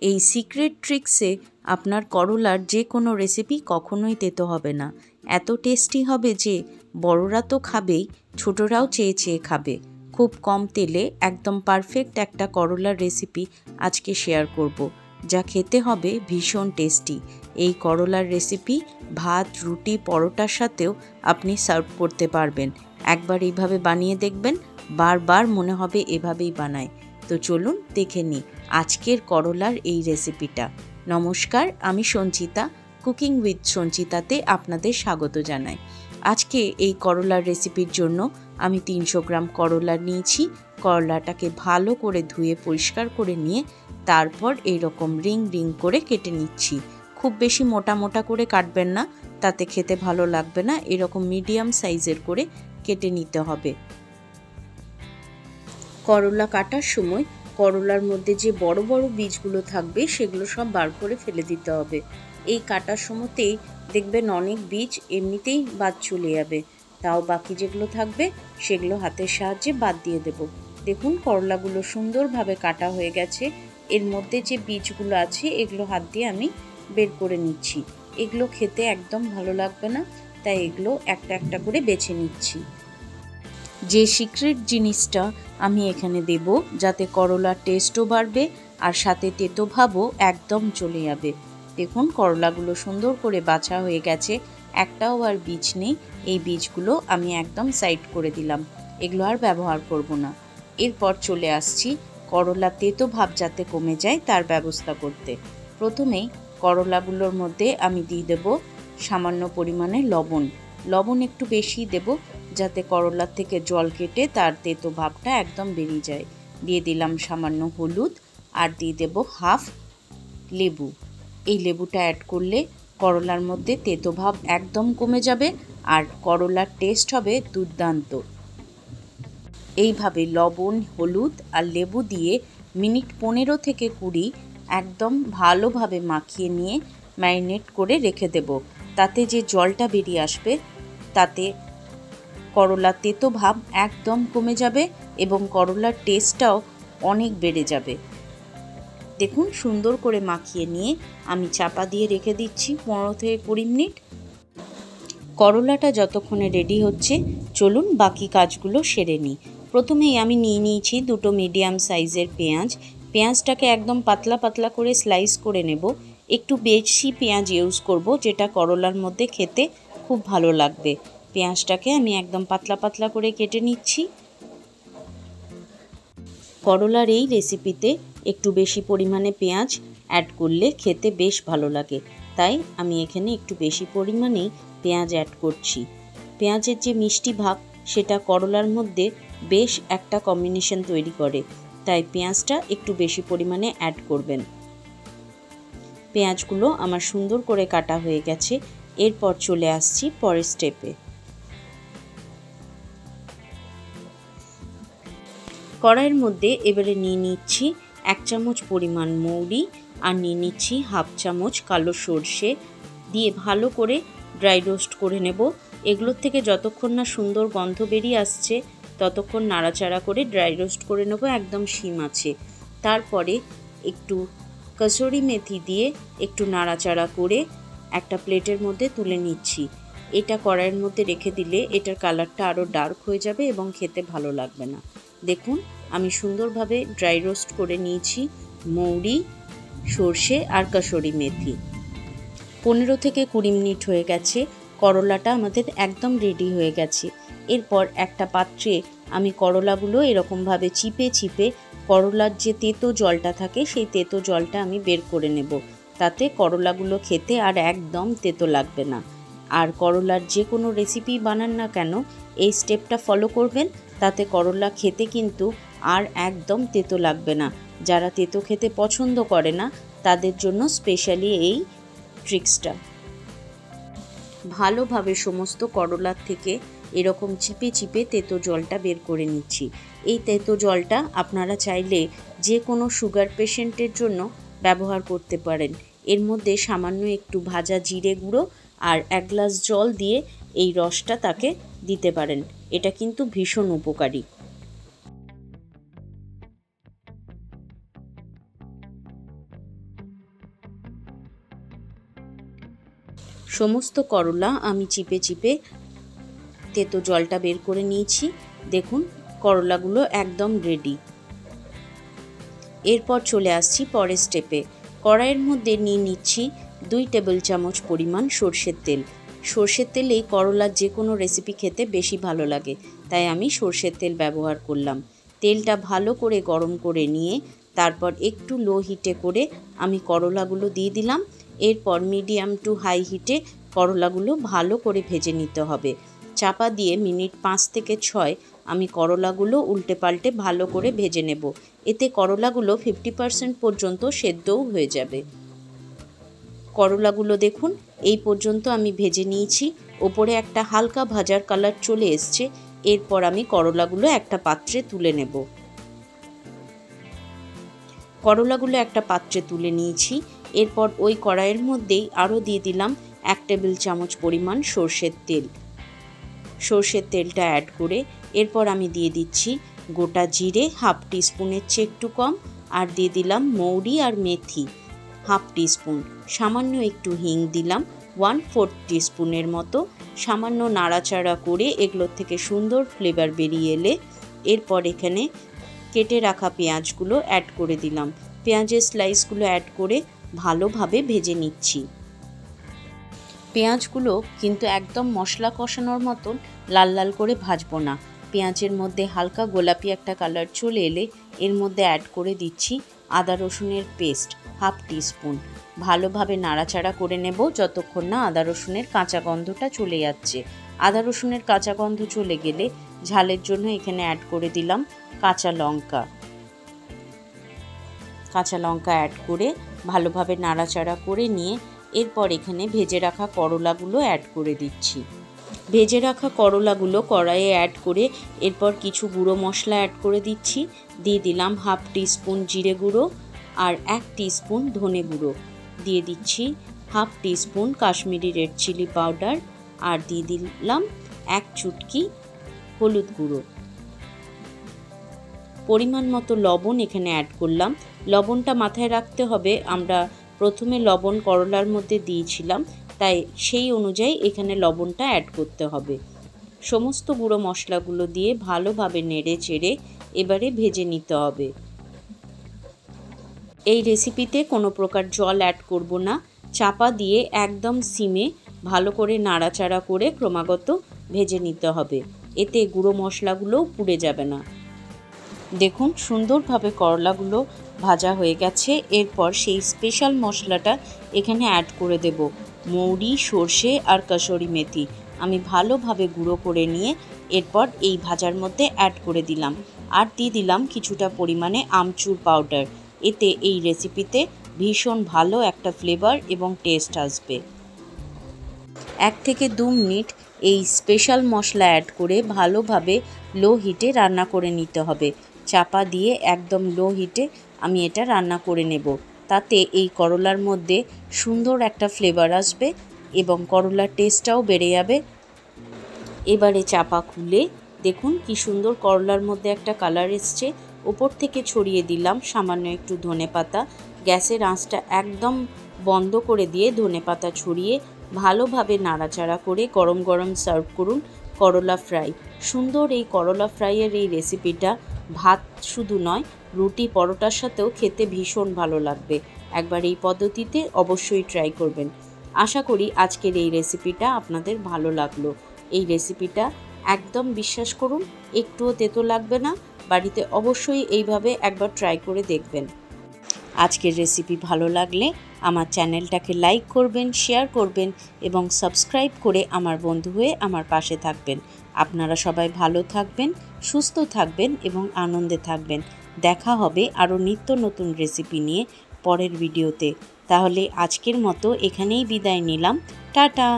এই সিক্রেট ট্রিক্সে আপনার করলার যে কোনো রেসিপি কখনোই তেতো হবে না। এত টেস্টি হবে যে বড়রা তো খাবেই, ছোটরাও চেয়ে চেয়ে খাবে। খুব কম তেলে একদম পারফেক্ট একটা করলার রেসিপি আজকে শেয়ার করব, যা খেতে হবে ভীষণ টেস্টি। এই করলার রেসিপি ভাত, রুটি, পরোটার সাথেও আপনি সার্ভ করতে পারবেন। একবার এইভাবে বানিয়ে দেখবেন, বারবার মনে হবে এভাবেই বানায়। তো চলুন দেখে নিই আজকের করলার এই রেসিপিটা। নমস্কার, আমি সঞ্চিতা, কুকিং উইথ সঞ্চিতাতে আপনাদের স্বাগত জানাই। আজকে এই করলার রেসিপির জন্য আমি 300 গ্রাম করলা নিয়েছি। করলাটাকে ভালো করে ধুয়ে পরিষ্কার করে নিয়ে তারপর এইরকম রিং রিং করে কেটে নিচ্ছি। খুব বেশি মোটা মোটা করে কাটবেন না, তাতে খেতে ভালো লাগবে না। এরকম মিডিয়াম সাইজের করে কেটে নিতে হবে। করলা কাটার সময় করলার মধ্যে যে বড় বড় বীজগুলো থাকবে সেগুলো সব বার করে ফেলে দিতে হবে। এই কাটার সময়তেই দেখবেন অনেক বীজ এমনিতেই বাদ চলে যাবে, তাও বাকি যেগুলো থাকবে সেগুলো হাতের সাহায্যে বাদ দিয়ে দেব। দেখুন করলাগুলো সুন্দরভাবে কাটা হয়ে গেছে। এর মধ্যে যে বীজগুলো আছে এগুলো হাত দিয়ে আমি বের করে নিচ্ছি। এগুলো খেতে একদম ভালো লাগবে না, তাই এগুলো একটা একটা করে বেছে নিচ্ছি। যে সিক্রেট জিনিসটা আমি এখানে দেব, যাতে করলার টেস্টও বাড়বে আর সাথে তেতো ভাবও একদম চলে যাবে। দেখুন করলাগুলো সুন্দর করে বাছা হয়ে গেছে, একটাও আর বীজ নেই। এই বীজগুলো আমি একদম সাইড করে দিলাম, এগুলো আর ব্যবহার করব না। এরপর চলে আসছি করলা তেতো ভাব যাতে কমে যায় তার ব্যবস্থা করতে। প্রথমেই করলাগুলোর মধ্যে আমি দিয়ে দেব সামান্য পরিমাণে লবণ। লবণ একটু বেশি দেব, যাতে করলার থেকে জল কেটে তার তেতো ভাবটা একদম বেরিয়ে যায়। দিয়ে দিলাম সামান্য হলুদ আর দিয়ে দেব হাফ লেবু। এই লেবুটা অ্যাড করলে করলার মধ্যে তেতো ভাব একদম কমে যাবে আর করলার টেস্ট হবে দুর্দান্ত। এইভাবে লবণ, হলুদ আর লেবু দিয়ে মিনিট 15 থেকে 20 একদম ভালোভাবে মাখিয়ে নিয়ে ম্যারিনেট করে রেখে দেব। তাতে যে জলটা বেরিয়ে আসবে তাতে করলার তেতো ভাব একদম কমে যাবে এবং করলার টেস্টটাও অনেক বেড়ে যাবে। দেখুন সুন্দর করে মাখিয়ে নিয়ে আমি চাপা দিয়ে রেখে দিচ্ছি 15 থেকে 20 মিনিট। করলাটা যতক্ষণে রেডি হচ্ছে চলুন বাকি কাজগুলো সেরে নিই। প্রথমেই আমি নিয়েছি দুটো মিডিয়াম সাইজের পেঁয়াজ। পেঁয়াজটাকে একদম পাতলা পাতলা করে স্লাইস করে নেব। একটু বেশি পেঁয়াজ ইউজ করব, যেটা করলার মধ্যে খেতে খুব ভালো লাগবে। পেঁয়াজটাকে আমি একদম পাতলা পাতলা করে কেটে নিচ্ছি। করলার এই রেসিপিতে একটু বেশি পরিমাণে পেঁয়াজ অ্যাড করলে খেতে বেশ ভালো লাগে, তাই আমি এখানে একটু বেশি পরিমাণেই পেঁয়াজ অ্যাড করছি। পেঁয়াজের যে মিষ্টি ভাব সেটা করলার মধ্যে বেশ একটা কম্বিনেশন তৈরি করে, তাই পেঁয়াজটা একটু বেশি পরিমাণে অ্যাড করবেন। পেঁয়াজগুলো আমার সুন্দর করে কাটা হয়ে গেছে। এরপর চলে আসছি পরের স্টেপে। কড়াইয়ের মধ্যে এবারে নিয়ে নিচ্ছি 1 চামচ পরিমাণ মৌরি আর নিয়ে নিচ্ছি হাফ চামচ কালো সর্ষে দিয়ে ভালো করে ড্রাই রোস্ট করে নেব। এগুলোর থেকে যতক্ষণ না সুন্দর গন্ধ বেরিয়ে আসছে ততক্ষণ নাড়াচাড়া করে ড্রাই রোস্ট করে নেব একদম শিম আছে। তারপরে একটু কসুরি মেথি দিয়ে একটু নাড়াচাড়া করে একটা প্লেটের মধ্যে তুলে নিচ্ছি। এটা কড়াইয়ের মধ্যে রেখে দিলে এটার কালারটা আরও ডার্ক হয়ে যাবে এবং খেতে ভালো লাগবে না। দেখুন আমি সুন্দরভাবে ড্রাই রোস্ট করে নিয়েছি মৌরি, সর্ষে আর কসুরি মেথি। 15 থেকে 20 মিনিট হয়ে গেছে। করলাটা আমাদের একদম রেডি হয়ে গেছে। এরপর একটা পাত্রে আমি করলাগুলো এরকমভাবে চিপে চিপে করলার যে তেতো জলটা থাকে সেই তেতো জলটা আমি বের করে নেব। তাতে করলাগুলো খেতে আর একদম তেতো লাগবে না। আর করলার যে কোনো রেসিপি বানান না কেন এই স্টেপটা ফলো করবেন, তাতে করলা খেতে কিন্তু আর একদম তেতো লাগবে না। যারা তেতো খেতে পছন্দ করে না তাদের জন্য স্পেশালি এই ট্রিক্সটা। ভালোভাবে সমস্ত করলার থেকে এরকম চিপে চিপে তেতো জলটা বের করে নিচ্ছি। এই তেতো জলটা আপনারা চাইলে যে কোনো সুগার পেশেন্টের জন্য ব্যবহার করতে পারেন। এর মধ্যে সামান্য একটু ভাজা জিরে গুঁড়ো আর 1 গ্লাস জল দিয়ে এই রসটা তাকে দিতে পারেন। এটা কিন্তু ভীষণ উপকারী। সমস্ত করলা আমি চিপে চিপে তেতো জলটা বের করে নিয়েছি। দেখুন করলাগুলো একদম রেডি। এরপর চলে আসছি পরের স্টেপে। কড়াইয়ের মধ্যে নিয়ে নিচ্ছি 2 টেবিল চামচ পরিমাণ সর্ষের তেল। সর্ষের তেলেই করলার যে কোনো রেসিপি খেতে বেশি ভালো লাগে, তাই আমি সর্ষের তেল ব্যবহার করলাম। তেলটা ভালো করে গরম করে নিয়ে তারপর একটু লো হিটে করে আমি করলাগুলো দিয়ে দিলাম। এরপর মিডিয়াম টু হাই হিটে করলাগুলো ভালো করে ভেজে নিতে হবে। চাপা দিয়ে মিনিট 5 থেকে 6 আমি করলাগুলো উল্টে পাল্টে ভালো করে ভেজে নেব। এতে করলাগুলো 50% পর্যন্ত সেদ্ধও হয়ে যাবে। করলাগুলো দেখুন এই পর্যন্ত আমি ভেজে নিয়েছি। ওপরে একটা হালকা ভাজার কালার চলে এসছে। এরপর আমি করলাগুলো একটা পাত্রে তুলে নেব। করলাগুলো একটা পাত্রে তুলে নিয়েছি। এরপর ওই কড়াইয়ের মধ্যেই আরও দিয়ে দিলাম 1 টেবিল চামচ পরিমাণ সর্ষের তেল। সর্ষের তেলটা অ্যাড করে এরপর আমি দিয়ে দিচ্ছি গোটা জিরে হাফ টিস্পুনের চেয়ে একটু কম, আর দিয়ে দিলাম মৌরি আর মেথি হাফ টিস্পুন, সামান্য একটু হিং দিলাম 1/4 টিস্পুনের মতো। সামান্য নাড়াচাড়া করে এগুলোর থেকে সুন্দর ফ্লেভার বেরিয়ে এলে এরপর এখানে কেটে রাখা পেঁয়াজগুলো অ্যাড করে দিলাম। পেঁয়াজের স্লাইসগুলো অ্যাড করে ভালোভাবে ভেজে নিচ্ছি। পেঁয়াজগুলো কিন্তু একদম মশলা কষানোর মতন লাল লাল করে ভাজবো না। পেঁয়াজের মধ্যে হালকা গোলাপি একটা কালার চলে এলে এর মধ্যে অ্যাড করে দিচ্ছি আদা রসুনের পেস্ট হাফ টিস্পুন। ভালোভাবে নাড়াচাড়া করে নেব যতক্ষণ না আদা রসুনের কাঁচা গন্ধটা চলে যাচ্ছে। আদা রসুনের কাঁচা গন্ধ চলে গেলে ঝালের জন্য এখানে অ্যাড করে দিলাম কাঁচা লঙ্কা। কাঁচা লঙ্কা অ্যাড করে ভালোভাবে নাড়াচাড়া করে নিয়ে এরপর এখানে ভেজে রাখা করলাগুলো অ্যাড করে দিচ্ছি। ভেজে রাখা করলাগুলো কড়াইয়ে অ্যাড করে এরপর কিছু গুঁড়ো মশলা অ্যাড করে দিচ্ছি। দিয়ে দিলাম হাফ টিস্পুন জিরে গুঁড়ো আর 1 টিস্পুন ধনে গুঁড়ো। দিয়ে দিচ্ছি half teaspoon Kashmiri red chilli powder আর দিয়ে দিলাম 1 চুটকি হলুদ গুঁড়ো। পরিমাণ মতো লবণ এখানে অ্যাড করলাম। লবণটা মাথায় রাখতে হবে, আমরা প্রথমে লবণ করলার মধ্যে দিয়েছিলাম, তাই সেই অনুযায়ী এখানে লবণটা অ্যাড করতে হবে। সমস্ত গুঁড়ো মশলাগুলো দিয়ে ভালোভাবে নেড়ে চেড়ে এবারে ভেজে নিতে হবে। এই রেসিপিতে কোনো প্রকার জল অ্যাড করব না। চাপা দিয়ে একদম সিমে ভালো করে নাড়াচাড়া করে ক্রমাগত ভেজে নিতে হবে। এতে গুঁড়ো মশলাগুলোও পুড়ে যাবে না। দেখুন সুন্দরভাবে করলাগুলো ভাজা হয়ে গেছে। এরপর সেই স্পেশাল মশলাটা এখানে অ্যাড করে দেব। মৌরি, সর্ষে আর কসুরি মেথি আমি ভালোভাবে গুঁড়ো করে নিয়ে এরপর এই ভাজার মধ্যে অ্যাড করে দিলাম। আর দিয়ে দিলাম কিছুটা পরিমাণে আমচুর পাউডার। এতে এই রেসিপিতে ভীষণ ভালো একটা ফ্লেভার এবং টেস্ট আসবে। 1 থেকে 2 মিনিট এই স্পেশাল মশলা অ্যাড করে ভালোভাবে লো হিটে রান্না করে নিতে হবে। চাপা দিয়ে একদম লো হিটে আমি এটা রান্না করে নেব। তাতে এই করলার মধ্যে সুন্দর একটা ফ্লেভার আসবে এবং করলার টেস্টটাও বেড়ে যাবে। এবারে চাপা খুলে দেখুন কি সুন্দর করলার মধ্যে একটা কালার এসছে। ওপর থেকে ছড়িয়ে দিলাম সামান্য একটু ধনেপাতা। গ্যাসের আঁচটা একদম বন্ধ করে দিয়ে ধনেপাতা ছড়িয়ে ভালোভাবে নাড়াচাড়া করে গরম গরম সার্ভ করুন করলা ফ্রাই। সুন্দর এই করলা ফ্রাইয়ের এই রেসিপিটা ভাত শুধু নয়, রুটি পরোটার সাথেও খেতে ভীষণ ভালো লাগবে। একবার এই পদ্ধতিতে অবশ্যই ট্রাই করবেন। আশা করি আজকের এই রেসিপিটা আপনাদের ভালো লাগলো। এই রেসিপিটা একদম বিশ্বাস করুন একটুও তেতো লাগবে না। বাড়িতে অবশ্যই এইভাবে একবার ট্রাই করে দেখবেন। আজকের রেসিপি ভালো লাগলে আমার চ্যানেলটাকে লাইক করবেন, শেয়ার করবেন এবং সাবস্ক্রাইব করে আমার বন্ধু হয়ে আমার পাশে থাকবেন। আপনারা সবাই ভালো থাকবেন, সুস্থ থাকবেন এবং আনন্দে থাকবেন। দেখা হবে আরও নিত্য নতুন রেসিপি নিয়ে পরের ভিডিওতে। তাহলে আজকের মতো এখানেই বিদায় নিলাম। টাটা।